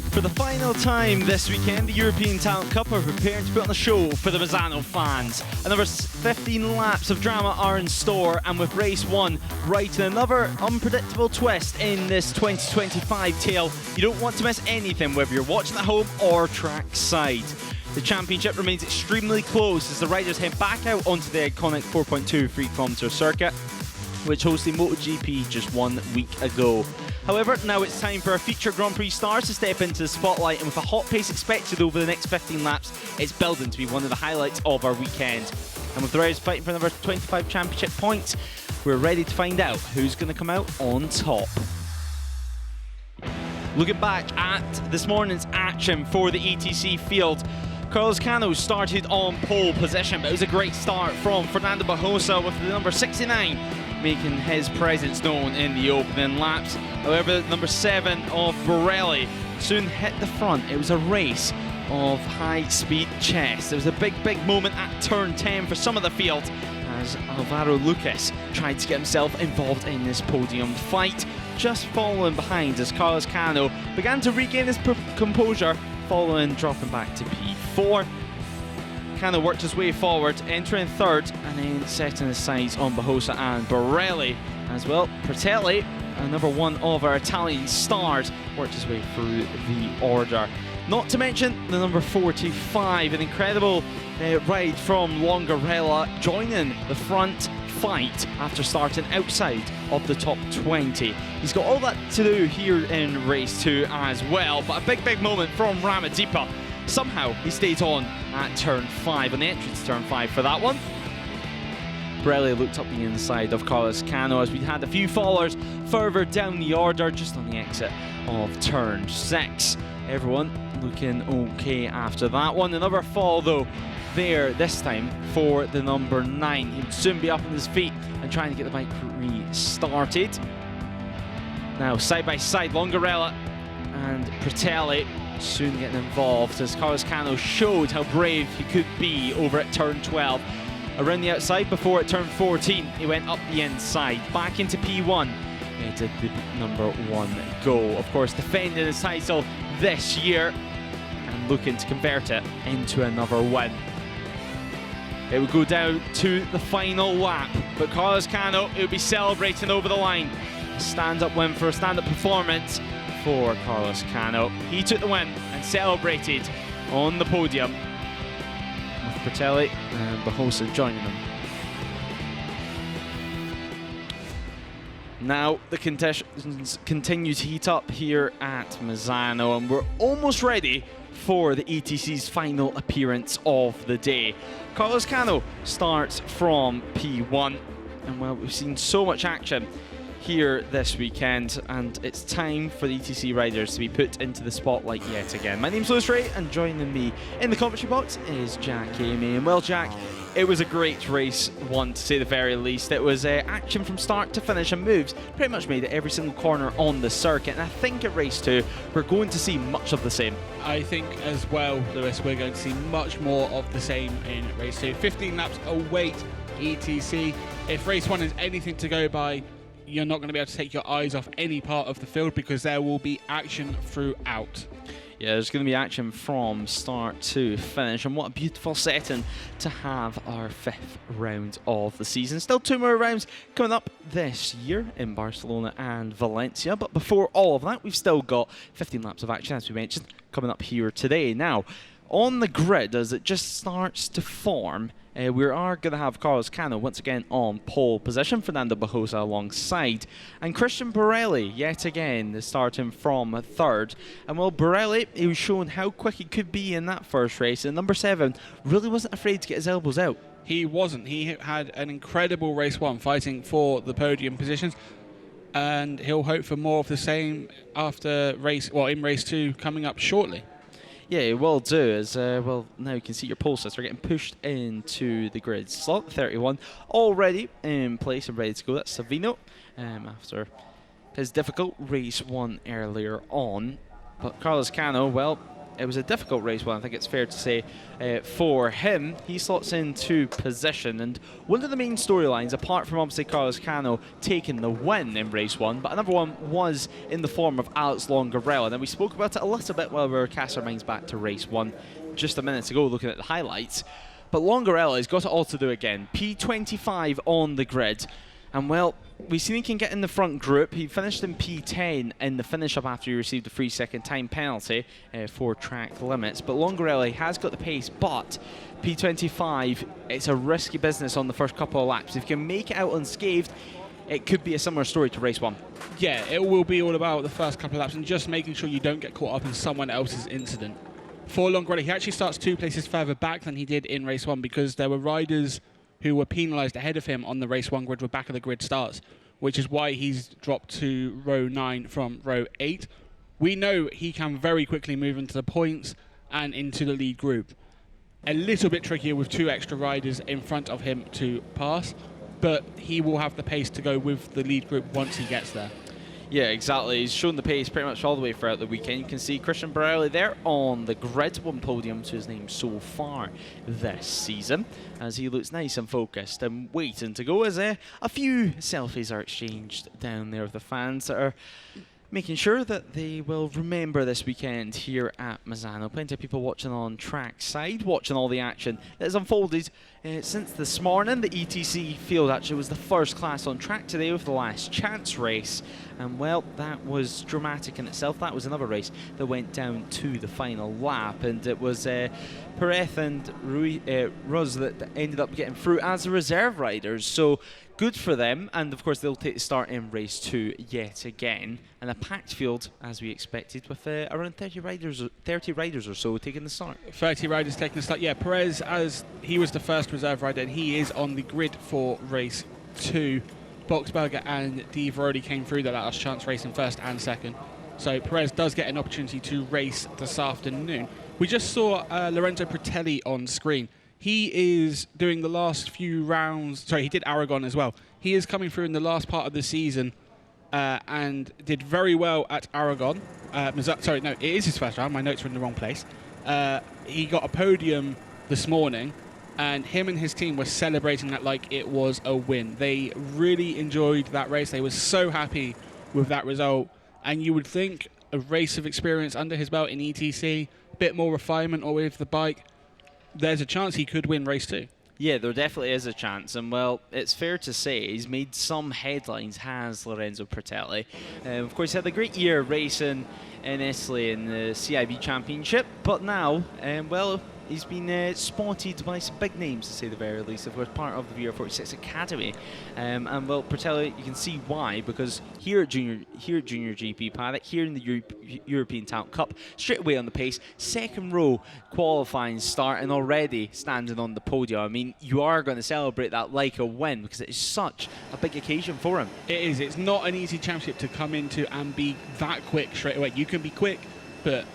For the final time this weekend, the European Talent Cup are preparing to put on a show for the Misano fans. Another 15 laps of drama are in store, and with race 1 right in another unpredictable twist in this 2025 tale, you don't want to miss anything, whether you're watching at home or trackside. The championship remains extremely close as the riders head back out onto the iconic 4.2 3km circuit, which hosted MotoGP just 1 week ago. However, now it's time for our feature Grand Prix stars to step into the spotlight, and with a hot pace expected over the next 15 laps, it's building to be one of the highlights of our weekend. And with the riders fighting for another 25 championship points, we're ready to find out who's going to come out on top. Looking back at this morning's action for the ETC field, Carlos Cano started on pole position, but it was a great start from Fernando Barrosa with the number 69 making his presence known in the opening laps. However, number 7 of Borelli soon hit the front. It was a race of high-speed chess. There was a big moment at turn 10 for some of the field as Alvaro Lucas tried to get himself involved in this podium fight, just following behind as Carlos Cano began to regain his composure following dropping back to P4. Cano worked his way forward, entering third and then setting his sights on Barrosa and Borelli as well. Pratelli, another one of our Italian stars, worked his way through the order. Not to mention the number 45, an incredible ride from Longarella, joining the front fight after starting outside of the top 20. He's got all that to do here in race 2 as well, but a big moment from Ramadipa. Somehow he stayed on at turn 5, on the entrance to turn 5 for that one. Borelli looked up the inside of Carlos Cano as we had a few followers further down the order, just on the exit of turn 6. Everyone looking okay after that one. Another fall though there this time for the number 9. He would soon be up on his feet and trying to get the bike restarted. Now side by side, Longarella and Pratelli soon getting involved as Carlos Cano showed how brave he could be over at turn 12. Around the outside before at turn 14, he went up the inside, back into P1. He did the number 1 go. Of course, defending his title this year and looking to convert it into another win. It would go down to the final lap, but Carlos Cano would be celebrating over the line. A stand-up win for a stand-up performance for Carlos Cano. He took the win and celebrated on the podium, with Pratelli and Barrosa joining him. Now the conditions continue to heat up here at Misano, and we're almost ready for the ETC's final appearance of the day. Carlos Cano starts from P1, and well, we've seen so much action here this weekend, and it's time for the ETC riders to be put into the spotlight yet again. My name's Lewis Ray, and joining me in the commentary box is Jack Amy. And well, Jack, it was a great race one, to say the very least. It was action from start to finish, and moves pretty much made it every single corner on the circuit. And I think at race 2, we're going to see much of the same. I think as well, Lewis, we're going to see much more of the same in race 2. 15 laps await ETC. If race 1 is anything to go by, you're not going to be able to take your eyes off any part of the field, because there will be action throughout. Yeah, there's going to be action from start to finish, and what a beautiful setting to have our 5th round of the season. Still 2 more rounds coming up this year in Barcelona and Valencia, but before all of that, we've still got 15 laps of action, as we mentioned, coming up here today. Now, on the grid, as it just starts to form, we are going to have Carlos Cano once again on pole position, Fernando Barrosa alongside, and Christian Borelli yet again is starting from 3rd. And well, Borelli, he was showing how quick he could be in that first race, and number 7 really wasn't afraid to get his elbows out. He wasn't. He had an incredible race 1, fighting for the podium positions, and he'll hope for more of the same after in race 2 coming up shortly. Yeah, it will do, as well, now you can see your pole sitter getting pushed into the grid slot. 31 already in place and ready to go. That's Savino after his difficult race 1 earlier on. But Carlos Cano, well, it was a difficult race one, I think it's fair to say, for him. He slots into position, and one of the main storylines, apart from obviously Carlos Cano taking the win in race 1, but another one was in the form of Alex Longarella. And we spoke about it a little bit while we were casting our minds back to race 1 just a minute ago, looking at the highlights. But Longarella has got it all to do again. P25 on the grid. And well, we've seen he can get in the front group. He finished in P10 in the finish-up after he received a 3-second time penalty for track limits. But Longarella has got the pace, but P25, it's a risky business on the first couple of laps. If you can make it out unscathed, it could be a similar story to race 1. Yeah, it will be all about the first couple of laps and just making sure you don't get caught up in someone else's incident. For Longarella, he actually starts 2 places further back than he did in race 1 because there were riders who were penalised ahead of him on the race 1 grid with back of the grid starts, which is why he's dropped to row 9 from row 8. We know he can very quickly move into the points and into the lead group. A little bit trickier with 2 extra riders in front of him to pass, but he will have the pace to go with the lead group once he gets there. Yeah, exactly. He's shown the pace pretty much all the way throughout the weekend. You can see Christian Borelli there on the grid, 1 podium to his name so far this season, as he looks nice and focused and waiting to go as a few selfies are exchanged down there with the fans that are making sure that they will remember this weekend here at Misano. Plenty of people watching on track side, watching all the action that has unfolded since this morning. The ETC field actually was the first class on track today with the last chance race. And well, that was dramatic in itself. That was another race that went down to the final lap. And it was Perez and Ruz that ended up getting through as the reserve riders. So good for them, and of course they'll take the start in race 2 yet again, and a packed field as we expected with around 30 riders or so taking the start. 30 riders taking the start. Yeah, Perez, as he was the first reserve rider, and he is on the grid for race 2. Boxberger and Diva already came through that last chance race in first and second, so Perez does get an opportunity to race this afternoon. We just saw Lorenzo Pratelli on screen. He is doing the last few rounds. Sorry, he did Aragon as well. He is coming through in the last part of the season and did very well at Aragon. Sorry, no, it is his first round. My notes were in the wrong place. He got a podium this morning, and him and his team were celebrating that like it was a win. They really enjoyed that race. They were so happy with that result. And you would think a race of experience under his belt in ETC, a bit more refinement or with the bike, there's a chance he could win race 2. Yeah, there definitely is a chance, and well, it's fair to say he's made some headlines, has Lorenzo Pratelli. Of course, he had a great year racing in Italy in the CIB Championship, but now, well, he's been spotted by some big names, to say the very least. Of course, part of the VR46 Academy, and well, Pratelli, you can see why, because here at JuniorGP Paddock, here in the European Talent Cup, straight away on the pace, second row qualifying start, and already standing on the podium. I mean, you are going to celebrate that like a win, because it is such a big occasion for him. It is. It's not an easy championship to come into and be that quick straight away. You can be quick, but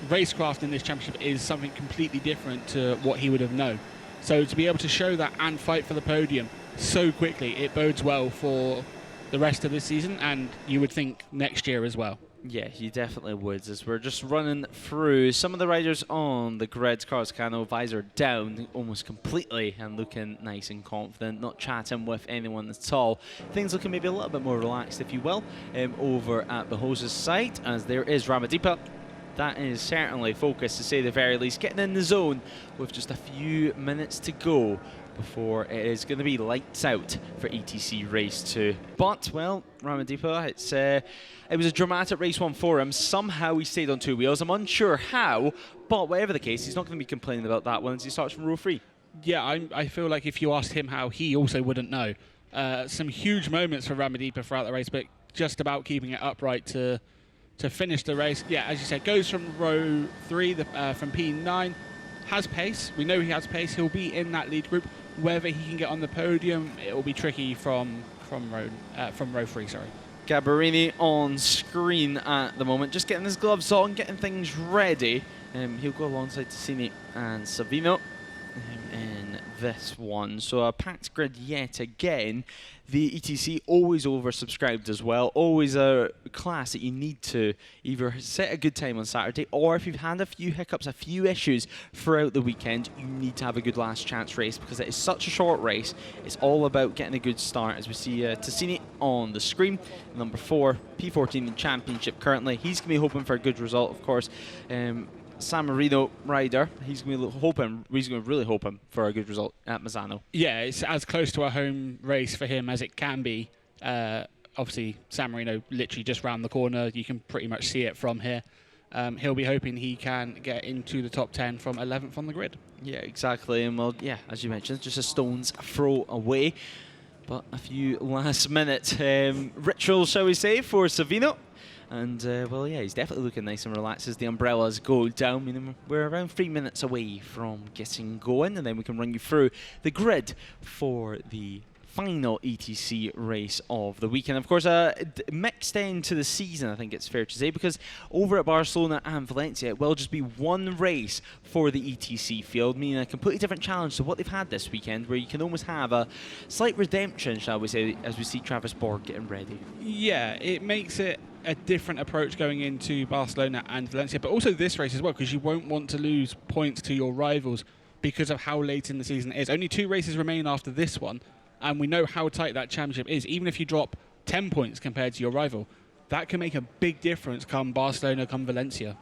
racecraft in this championship is something completely different to what he would have known. So to be able to show that and fight for the podium so quickly, it bodes well for the rest of this season, and you would think next year as well. Yeah, you definitely would, as we're just running through some of the riders on the grid. Carlos Cano, visor down almost completely and looking nice and confident, not chatting with anyone at all. Things looking maybe a little bit more relaxed, if you will, over at the hoses side, as there is Ramadipa. That is certainly focused, to say the very least, getting in the zone with just a few minutes to go before it is going to be lights out for ETC Race 2. But, well, Ramadipa, it was a dramatic race 1 for him. Somehow he stayed on 2 wheels. I'm unsure how, but whatever the case, he's not going to be complaining about that one as he starts from row 3. Yeah, I feel like if you asked him how, he also wouldn't know. Some huge moments for Ramadipa throughout the race, but just about keeping it upright to finish the race. Yeah, as you said, goes from row 3, from P9, has pace. We know he has pace. He'll be in that lead group. Whether he can get on the podium, it will be tricky from row 3. Sorry. Gabarini on screen at the moment, just getting his gloves on, getting things ready. He'll go alongside Tassini and Savino. in this one. So a packed grid yet again. The ETC always oversubscribed as well. Always a class that you need to either set a good time on Saturday, or if you've had a few hiccups, a few issues throughout the weekend, you need to have a good last chance race because it is such a short race. It's all about getting a good start. As we see Tassini on the screen, number 4, P14 in championship currently. He's going to be hoping for a good result, of course. San Marino rider, he's going to really hoping for a good result at Misano. Yeah, it's as close to a home race for him as it can be. Obviously, San Marino literally just round the corner. You can pretty much see it from here. He'll be hoping he can get into the top 10 from 11th on the grid. Yeah, exactly. And well, yeah, as you mentioned, just a stone's throw away. But a few last-minute rituals, shall we say, for Savino. And, well, yeah, he's definitely looking nice and relaxed as the umbrellas go down. I mean, we're around 3 minutes away from getting going, and then we can run you through the grid for the final ETC race of the weekend. Of course, mixed end to the season, I think it's fair to say, because over at Barcelona and Valencia, it will just be one race for the ETC field, meaning a completely different challenge to what they've had this weekend, where you can almost have a slight redemption, shall we say, as we see Travis Borg getting ready. Yeah, it makes it a different approach going into Barcelona and Valencia, but also this race as well, because you won't want to lose points to your rivals because of how late in the season it is. Only 2 races remain after this one, and we know how tight that championship is. Even if you drop 10 points compared to your rival, that can make a big difference come Barcelona, come Valencia.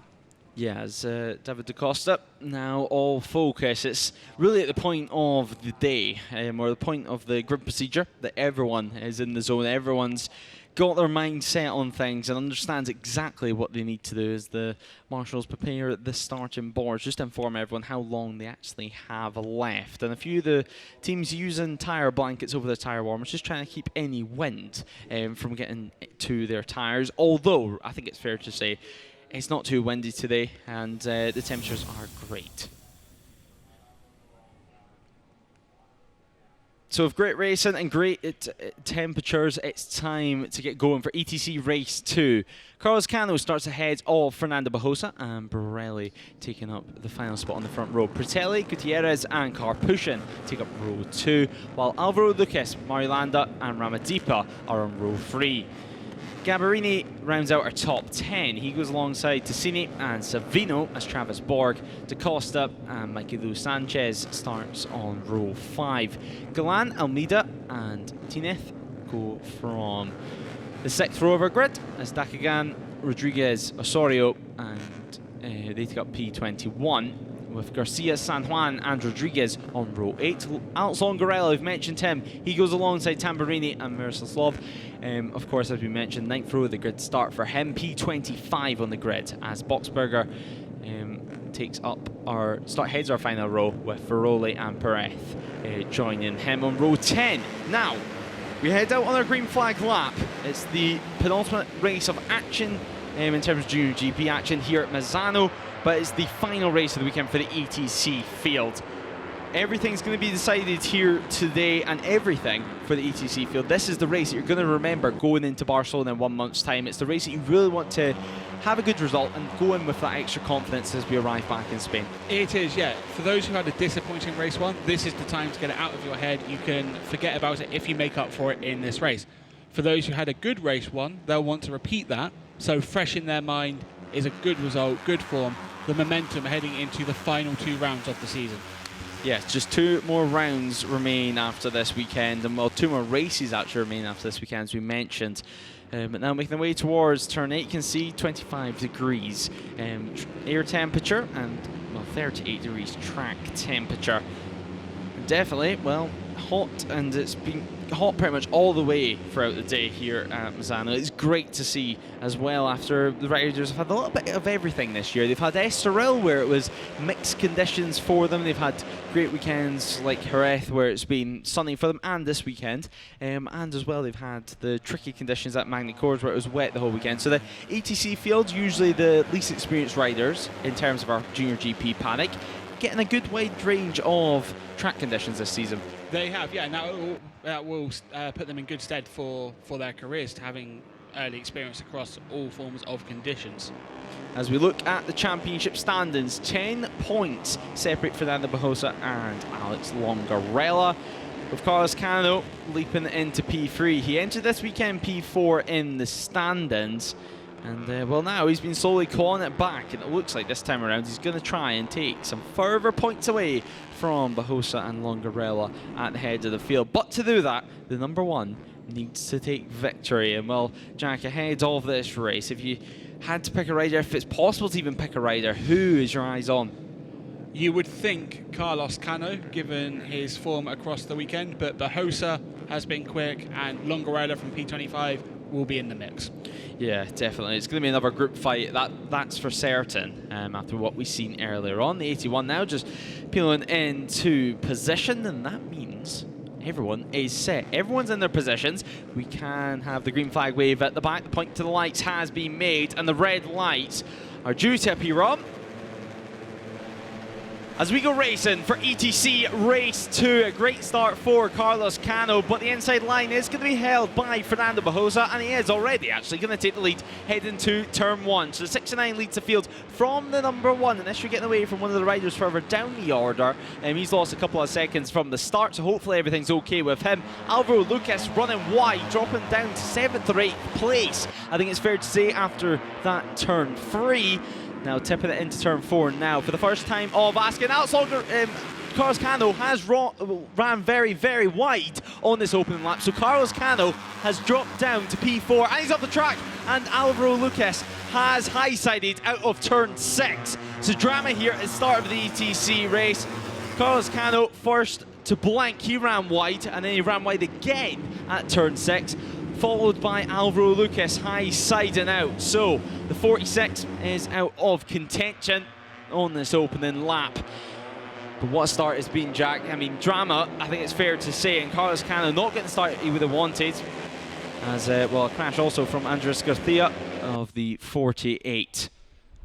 Yeah, as David da Costa, now all focus. It's really at the point of the day, or the point of the grid procedure, that everyone is in the zone. Everyone's got their mind set on things and understands exactly what they need to do as the marshals prepare the starting boards, just to inform everyone how long they actually have left. And a few of the teams using tyre blankets over their tyre warmers, just trying to keep any wind from getting to their tyres. Although, I think it's fair to say, it's not too windy today, and the temperatures are great. So with great racing and great temperatures, it's time to get going for ETC Race 2. Carlos Cano starts ahead of Fernando Bajosa, and Borelli taking up the final spot on the front row. Pretelli, Gutierrez and Karpushin take up row 2, while Alvaro Lucas, Marilanda and Ramadipa are on row 3. Gabarini rounds out our top 10. He goes alongside Tassini and Savino as Travis Borg. Da Costa and Michael Sanchez starts on row 5. Galan, Almeida and Tineth go from the 6th row of our grid as Dakagan, Rodriguez, Osorio and they take up P21. With Garcia, San Juan and Rodriguez on row 8. Alex Longarello, we've mentioned him. He goes alongside Tamburini and Miroslav. Of course, as we mentioned, 9th row of the grid start for him. P25 on the grid as Boxberger takes up our heads our final row with Ferroli and Perez joining him on row 10. Now, we head out on our green flag lap. It's the penultimate race of action in terms of Junior GP action here at Misano. But it's the final race of the weekend for the ETC field. Everything's going to be decided here today, and everything for the ETC field. This is the race that you're going to remember going into Barcelona in 1 month's time. It's the race that you really want to have a good result and go in with that extra confidence as we arrive back in Spain. It is, yeah. For those who had a disappointing race 1, this is the time to get it out of your head. You can forget about it if you make up for it in this race. For those who had a good race 1, they'll want to repeat that. So fresh in their mind is a good result, good form, the momentum heading into the final 2 rounds of the season. Yes, just 2 more rounds remain after this weekend, and well, 2 more races actually remain after this weekend, as we mentioned. But now making their way towards turn 8, you can see 25 degrees air temperature and, well, 38 degrees track temperature. Definitely, well, hot, and it's been hot pretty much all the way throughout the day here at Misano. It's great to see as well after the riders have had a little bit of everything this year. They've had Estoril where it was mixed conditions for them. They've had great weekends like Jerez where it's been sunny for them, and this weekend. And as well they've had the tricky conditions at Magny-Cours where it was wet the whole weekend. So the ETC field's usually the least experienced riders in terms of our Junior GP paddock, getting a good wide range of track conditions this season. They have, yeah. Now that will put them in good stead for their careers, having early experience across all forms of conditions. As we look at the championship standings, 10 points separate Fernando Barrosa and Alex Longarella, with Carlos Cano leaping into P3. He entered this weekend P4 in the standings, and well, now he's been slowly clawing it back, and it looks like this time around he's going to try and take some further points away from Barrosa and Longarella at the head of the field. But to do that, the number one needs to take victory. And well, Jack, ahead of this race, if you had to pick a rider, if it's possible to even pick a rider, who is your eyes on? You would think Carlos Cano, given his form across the weekend, but Barrosa has been quick, and Longarella from P25 will be in the mix. Yeah, definitely. It's going to be another group fight, that's for certain, after what we've seen earlier on. The 81 now just peeling into position, and that means everyone is set. Everyone's in their positions. We can have the green flag wave at the back. The point to the lights has been made, and the red lights are due to appear on as we go racing for ETC Race 2. A great start for Carlos Cano, but the inside line is going to be held by Fernando Barrosa, and he is already actually going to take the lead heading to turn 1. So the 69 leads the field from the number 1, and this should get away from one of the riders further down the order. He's lost a couple of seconds from the start, so hopefully everything's okay with him. Alvaro Lucas running wide, dropping down to 7th or 8th place, I think it's fair to say, after that turn 3. Now tipping it into turn 4 now for the first time of asking. Alex Carlos Cano has ran very, very wide on this opening lap. So Carlos Cano has dropped down to P4 and he's up the track. And Alvaro Lucas has high-sided out of turn 6. So drama here at the start of the ETC race. Carlos Cano first to blank. He ran wide and then he ran wide again at turn 6. Followed by Alvaro Lucas high-siding out. So the 46 is out of contention on this opening lap. But what a start it's been, Jack. I mean, drama, I think it's fair to say, and Carlos Cano not getting the start he would have wanted. As, well, a crash also from Andres Garcia of the 48.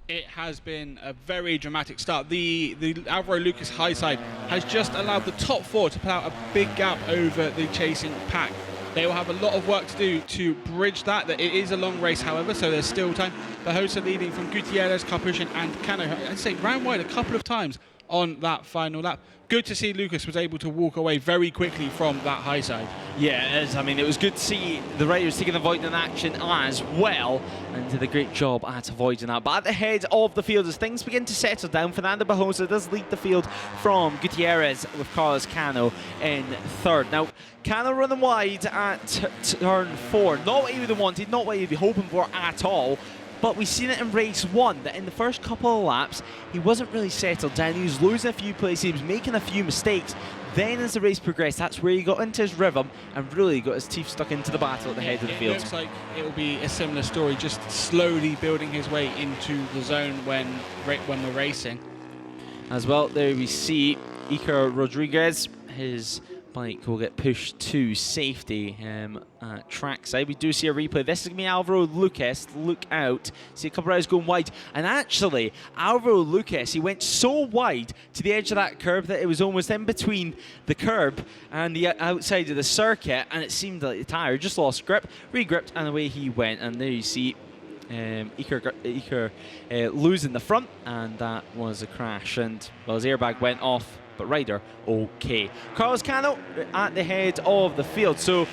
It has been a very dramatic start. The Alvaro Lucas high side has just allowed the top 4 to put out a big gap over the chasing pack. They will have a lot of work to do to bridge that. It is a long race, however, so there's still time. Barrosa leading from Gutierrez, Carpuchin and Cano. I'd say ran wide a couple of times on that final lap. Good to see Lucas was able to walk away very quickly from that high side. Yeah, it is. I mean, it was good to see the riders taking avoiding action as well, and did a great job at avoiding that. But at the head of the field, as things begin to settle down, Fernando Barrosa does lead the field from Gutierrez, with Carlos Cano in 3rd. Now, Cano running wide at turn 4. Not what he would have wanted, not what he'd be hoping for at all. But we've seen it in race 1, that in the first couple of laps, he wasn't really settled down. He was losing a few places, he was making a few mistakes. Then as the race progressed, that's where he got into his rhythm and really got his teeth stuck into the battle at the head of the field. It looks like it will be a similar story, just slowly building his way into the zone when we're racing. As well, there we see Iker Rodriguez, his bike will get pushed to safety at trackside. We do see a replay. This is going to be Alvaro Lucas. Look out. See a couple of riders going wide. And actually, Alvaro Lucas, he went so wide to the edge of that curb that it was almost in between the curb and the outside of the circuit, and it seemed like the tyre just lost grip, regripped, and away he went. And there you see Iker losing the front, and that was a crash. And well, his airbag went off, but rider okay. Carlos Cano at the head of the field. So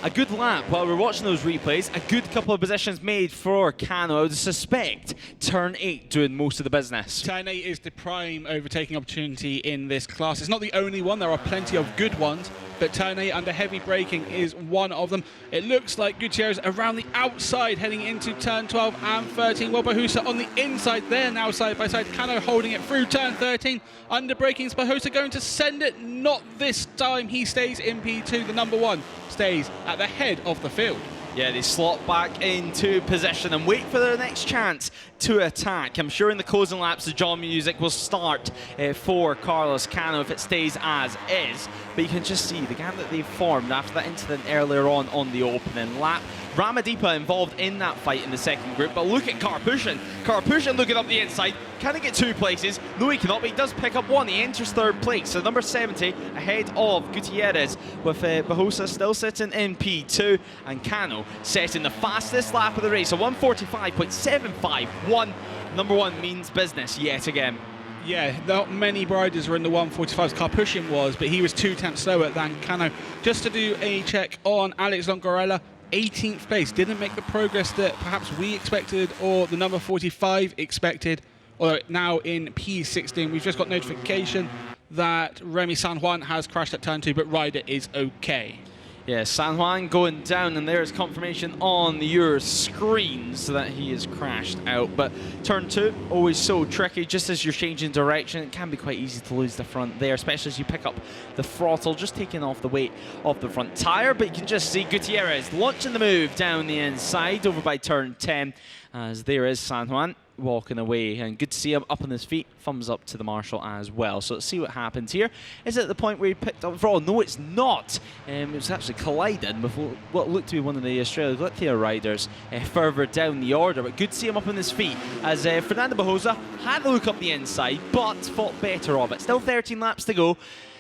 a good lap while we're watching those replays. A good couple of positions made for Cano. I would suspect turn 8 doing most of the business. Turn 8 is the prime overtaking opportunity in this class. It's not the only one. There are plenty of good ones, but turn 8 under heavy braking is one of them. It looks like Gutierrez around the outside heading into turn 12 and 13. Well, Barrosa on the inside there now side by side. Cano holding it through turn 13. Under braking is Barrosa going to send it? Not this time. He stays in P2. The number 1 stays at the head of the field. Yeah, they slot back into position and wait for their next chance to attack. I'm sure in the closing laps the John music will start for Carlos Cano if it stays as is. But you can just see the gap that they've formed after that incident earlier on the opening lap. Ramadipa involved in that fight in the second group, but look at Carpuchin. Carpuchin looking up the inside. Can he get 2 places? No, he cannot, but he does pick up 1. He enters 3rd place. So number 70 ahead of Gutierrez, with Barrosa still sitting in P2, and Cano Cano setting the fastest lap of the race, a 1:45.751. Number 1 means business yet again. Yeah, not many riders were in the 145s. Karpushin was, but he was 2 tenths slower than Cano. Just to do a check on Alex Longarella, 18th place. Didn't make the progress that perhaps we expected or the number 45 expected. Or now in P16, we've just got notification that Remy San Juan has crashed at turn 2, but Ryder is okay. Yeah, San Juan going down, and there's confirmation on your screens that he has crashed out. But turn 2, always so tricky. Just as you're changing direction, it can be quite easy to lose the front there, especially as you pick up the throttle, just taking off the weight of the front tyre. But you can just see Gutierrez launching the move down the inside over by turn 10, as there is San Juan walking away, and good to see him up on his feet. Thumbs up to the marshal as well. So let's see what happens here. Is it at the point where he picked up the throttle? No, it's not. It was actually colliding with what looked to be one of the Australia Lithia riders further down the order. But good to see him up on his feet, as Fernando Bajosa had a look up the inside, but thought better of it. Still 13 laps to go,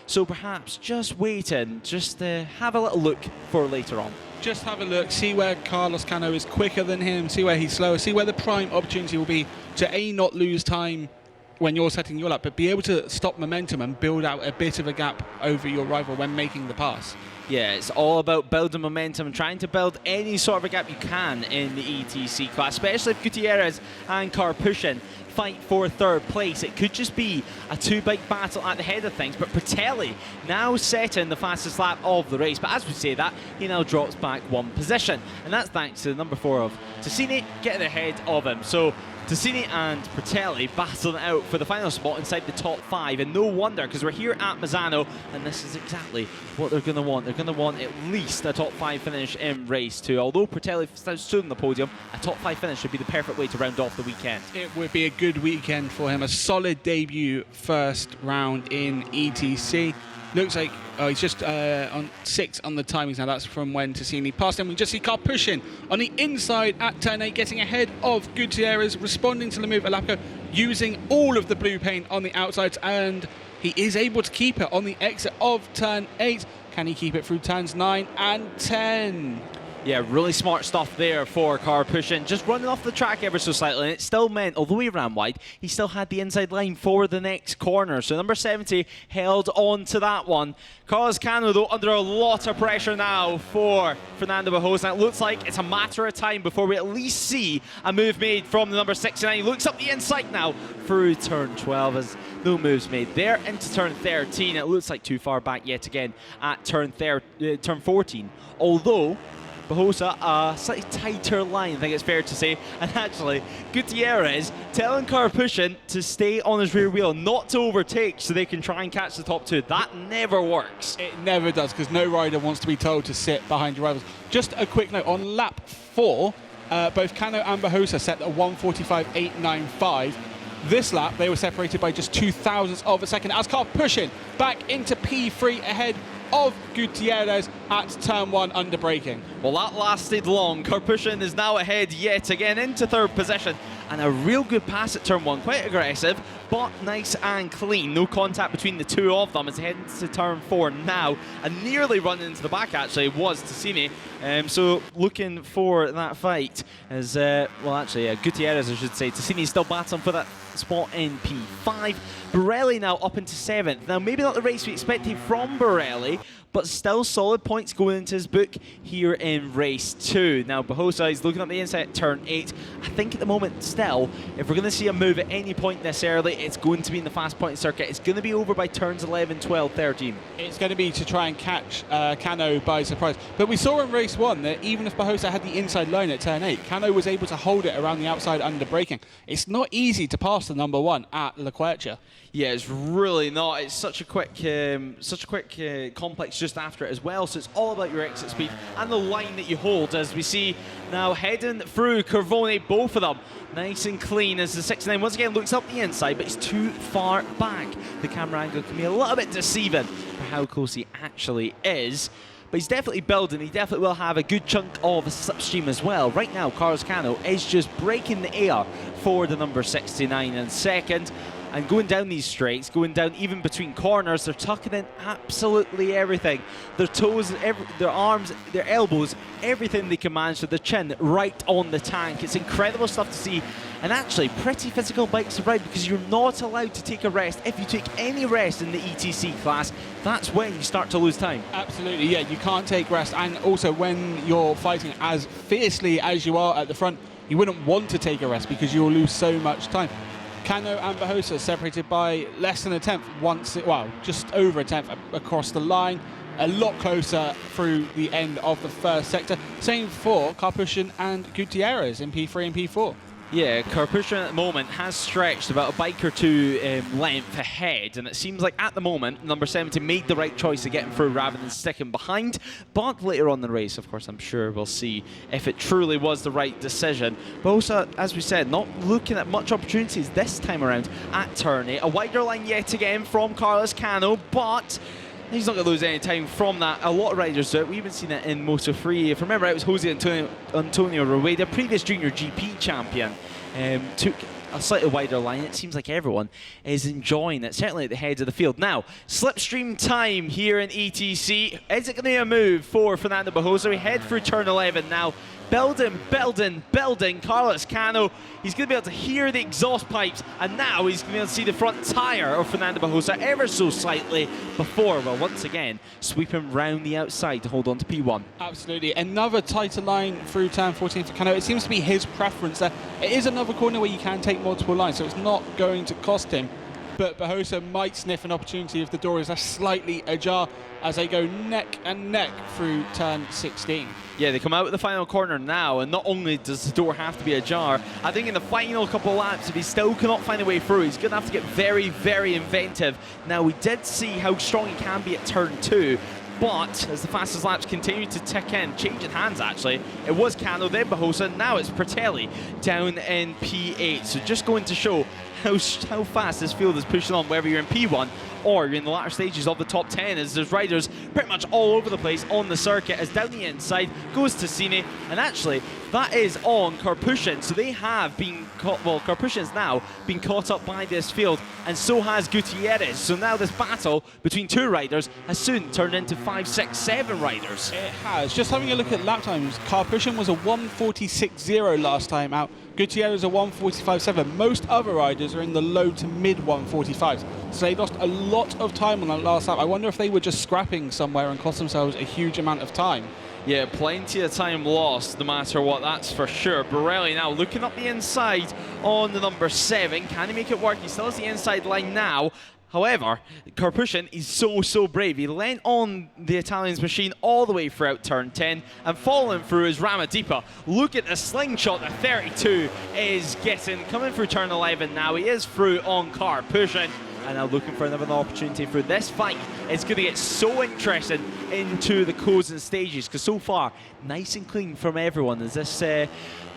so perhaps just waiting, just have a little look for later on. Just have a look, see where Carlos Cano is quicker than him, see where he's slower, see where the prime opportunity will be to not lose time when you're setting your lap, but be able to stop momentum and build out a bit of a gap over your rival when making the pass. Yeah, it's all about building momentum and trying to build any sort of a gap you can in the ETC class, especially if Gutierrez and Karpushin fight for 3rd place. It could just be a 2-bike battle at the head of things, but Pratelli now setting the fastest lap of the race. But as we say that, he now drops back 1 position, and that's thanks to the number 4 of Tassini getting ahead of him. So Tassini and Pratelli battling out for the final spot inside the top 5, and no wonder, because we're here at Misano, and this is exactly what they're going to want. They're going to want at least a top 5 finish in race 2. Although Pratelli stood on the podium, a top 5 finish would be the perfect way to round off the weekend. It would be a good weekend for him. A solid debut first round in ETC. Looks like he's just on 6 on the timings now. That's from when Tassini passed him. We just see Karpushin on the inside at turn 8, getting ahead of Gutierrez, responding to the move. Alapko using all of the blue paint on the outsides, and he is able to keep it on the exit of turn 8. Can he keep it through turns 9 and 10? Yeah, really smart stuff there for Karpushin. Just running off the track ever so slightly, and it still meant, although he ran wide, he still had the inside line for the next corner. So number 70 held on to that one. Carlos Cano, though, under a lot of pressure now for Fernando Bajosa. It looks like it's a matter of time before we at least see a move made from the number 69. He looks up the inside now through turn 12 as no moves made there. Into turn 13, it looks like too far back yet again at turn 14. Although Bajosa, a slightly tighter line, I think it's fair to say. And actually, Gutierrez telling Karpushin to stay on his rear wheel, not to overtake, so they can try and catch the top 2. That never works. It never does, because no rider wants to be told to sit behind your rivals. Just a quick note, on lap 4, both Cano and Bajosa set a 1:45.895. This lap, they were separated by just 0.02 of a second, as Karpushin back into P3 ahead of Gutierrez at turn 1 under braking. Well, that lasted long. Karpushin is now ahead yet again into 3rd position, and a real good pass at turn 1. Quite aggressive, but nice and clean. No contact between the 2 of them as they head into turn 4 now, and nearly running into the back actually was Tassini. So looking for that fight as Gutierrez, I should say. Tassini still battling for that spot in P5. Borelli now up into 7th. Now, maybe not the race we expected from Borelli, but still solid points going into his book here in race 2. Now, Bajosa is looking up the inside at turn 8. I think at the moment, still, if we're going to see a move at any point necessarily, it's going to be in the fast point circuit. It's going to be over by turns 11, 12, 13. It's going to be to try and catch Cano by surprise. But we saw in race 1 that even if Bajosa had the inside line at turn 8, Cano was able to hold it around the outside under braking. It's not easy to pass the number 1 at La Quercia. Yeah, it's really not. It's such a quick complex just after it as well. So it's all about your exit speed and the line that you hold, as we see now heading through Corvone, both of them nice and clean as the 69 once again looks up the inside, but it's too far back. The camera angle can be a little bit deceiving for how close he actually is. But he's definitely building. He definitely will have a good chunk of slipstream as well. Right now, Carlos Cano is just breaking the air for the number 69 in 2nd. and going down these straights, going down even between corners, they're tucking in absolutely everything. Their toes, their arms, their elbows, everything they can manage to the chin right on the tank. It's incredible stuff to see, and actually pretty physical bikes to ride because you're not allowed to take a rest. If you take any rest in the ETC class, that's when you start to lose time. Absolutely, yeah, you can't take rest, and also when you're fighting as fiercely as you are at the front, you wouldn't want to take a rest because you'll lose so much time. Cano and Barbosa separated by less than a tenth, just over a tenth across the line. A lot closer through the end of the first sector. Same for Karpushin and Gutierrez in P3 and P4. Yeah, Karpushin at the moment has stretched about a bike or two length ahead, and it seems like at the moment number 70 made the right choice of getting through rather than sticking behind. But later on in the race, of course, I'm sure we'll see if it truly was the right decision. But also, as we said, not looking at much opportunities this time around at turn 8. A wider line yet again from Carlos Cano, but he's not going to lose any time from that. A lot of riders do it. We even seen it in Moto 3. If you remember, it was Jose Antonio Rueda, previous JuniorGP champion, took a slightly wider line. It seems like everyone is enjoying it, certainly at the head of the field. Now, slipstream time here in ETC. Is it going to be a move for Fernando Barbosa? We head through turn 11 now. Building. Carlos Cano. He's going to be able to hear the exhaust pipes, and now he's going to be able to see the front tyre of Fernando Barbosa ever so slightly before, well, once again, sweeping round the outside to hold on to P1. Absolutely. Another tighter line through turn 14 for Cano. It seems to be his preference there. It is another corner where you can take multiple lines, so it's not going to cost him. But Barbosa might sniff an opportunity if the door is slightly ajar as they go neck and neck through turn 16. Yeah, they come out with the final corner now, and not only does the door have to be ajar, I think in the final couple of laps, if he still cannot find a way through, he's going to have to get very, very inventive. Now, we did see how strong he can be at turn 2, but as the fastest laps continue to tick in, changing hands actually, it was Cano, then Barbosa, now it's Pratelli down in P8. So just going to show how fast this field is pushing on, whether you're in P1 or you're in the latter stages of the top 10, as there's riders pretty much all over the place on the circuit. As down the inside goes to Cine, and actually that is on Karpushin. So they have been caught, well, Karpushin's now been caught up by this field, and so has Gutierrez. So now this battle between two riders has soon turned into 5, 6, 7 riders. It has. Just having a look at lap times, Karpushin was a 1:46.0 last time out. Gutierrez a 1:45.7. Most other riders are in the low to mid 1:45s. So they lost a lot of time on that last lap. I wonder if they were just scrapping somewhere and cost themselves a huge amount of time. Yeah, plenty of time lost, no matter what, that's for sure. Borelli now looking up the inside on the number 7. Can he make it work? He still has the inside line now. However, Karpushin is so brave. He leant on the Italian's machine all the way throughout turn 10, and following through is Ramadipa. Look at the slingshot that 32 is getting. Coming through turn 11 now. He is through on Karpushin, and now looking for another opportunity through this fight. It's going to get so interesting into the closing stages, because so far, nice and clean from everyone as this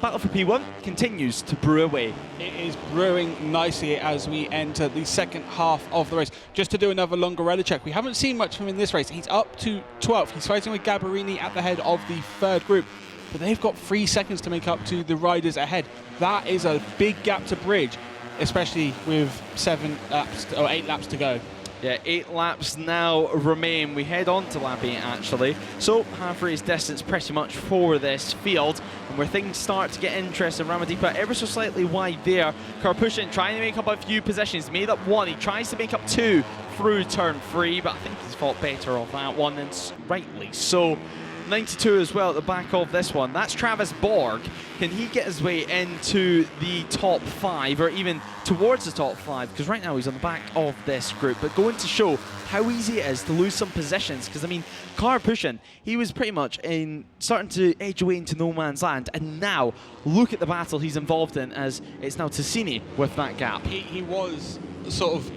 battle for P1 continues to brew away. It is brewing nicely as we enter the second half of the race. Just to do another Longarella check, we haven't seen much from him in this race. He's up to 12th. He's fighting with Gabarini at the head of the third group, but they've got 3 seconds to make up to the riders ahead. That is a big gap to bridge, especially with 8 laps to go. Yeah, 8 laps now remain. We head on to lap 8 actually. So half race distance pretty much for this field. And where things start to get interesting, Ramadipa ever so slightly wide there. Karpushin trying to make up a few positions. Made up 1, he tries to make up 2 through turn 3, but I think he's fought better off that one, and rightly so. 92 as well at the back of this one. That's Travis Borg. Can he get his way into the top 5 or even towards the top 5? Because right now he's on the back of this group. But going to show how easy it is to lose some positions. Because, I mean, Karpushin, he was pretty much starting to edge away into no man's land. And now, look at the battle he's involved in, as it's now Tassini with that gap. He was sort of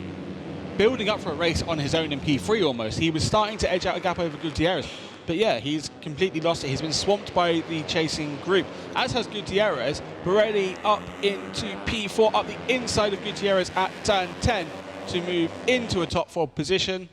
building up for a race on his own in P3 almost. He was starting to edge out a gap over Gutierrez. But yeah, he's completely lost it. He's been swamped by the chasing group, as has Gutierrez. Borelli up into P4, up the inside of Gutierrez at turn 10 to move into a top 4 position.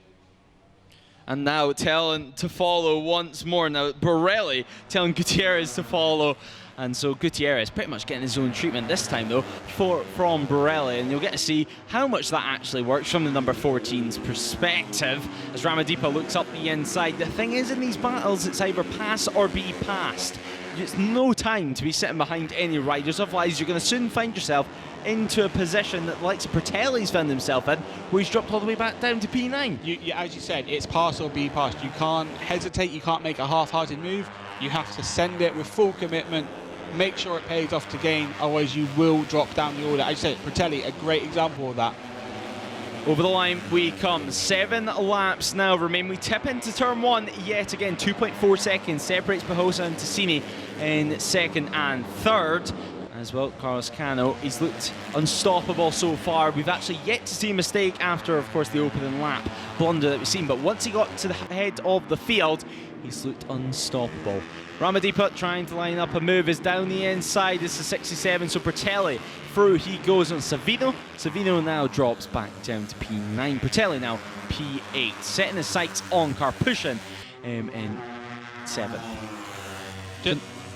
And now telling to follow once more. Now Borelli telling Gutierrez to follow. And so Gutierrez pretty much getting his own treatment this time though from Borelli, and you'll get to see how much that actually works from the number 14's perspective as Ramadipa looks up the inside. The thing is, in these battles, it's either pass or be passed. It's no time to be sitting behind any riders, otherwise you're going to soon find yourself into a position that the likes of Bertelli's found himself in, where he's dropped all the way back down to P9. As you said, it's pass or be passed. You can't hesitate, you can't make a half-hearted move. You have to send it with full commitment, make sure it pays off to gain, otherwise you will drop down the order. As you said, Bertelli, a great example of that. Over the line we come. 7 laps now remain. We tip into turn 1 yet again. 2.4 seconds separates Bahosa and Tassini in second and third. As well, Carlos Cano, he's looked unstoppable so far. We've actually yet to see a mistake after, of course, the opening lap blunder that we've seen. But once he got to the head of the field, he's looked unstoppable. Ramadipa trying to line up a move is down the inside. This is 67, so Bertelli through. He goes on Savino. Savino now drops back down to P9. Bertelli now P8. Setting his sights on Karpushin in 7th.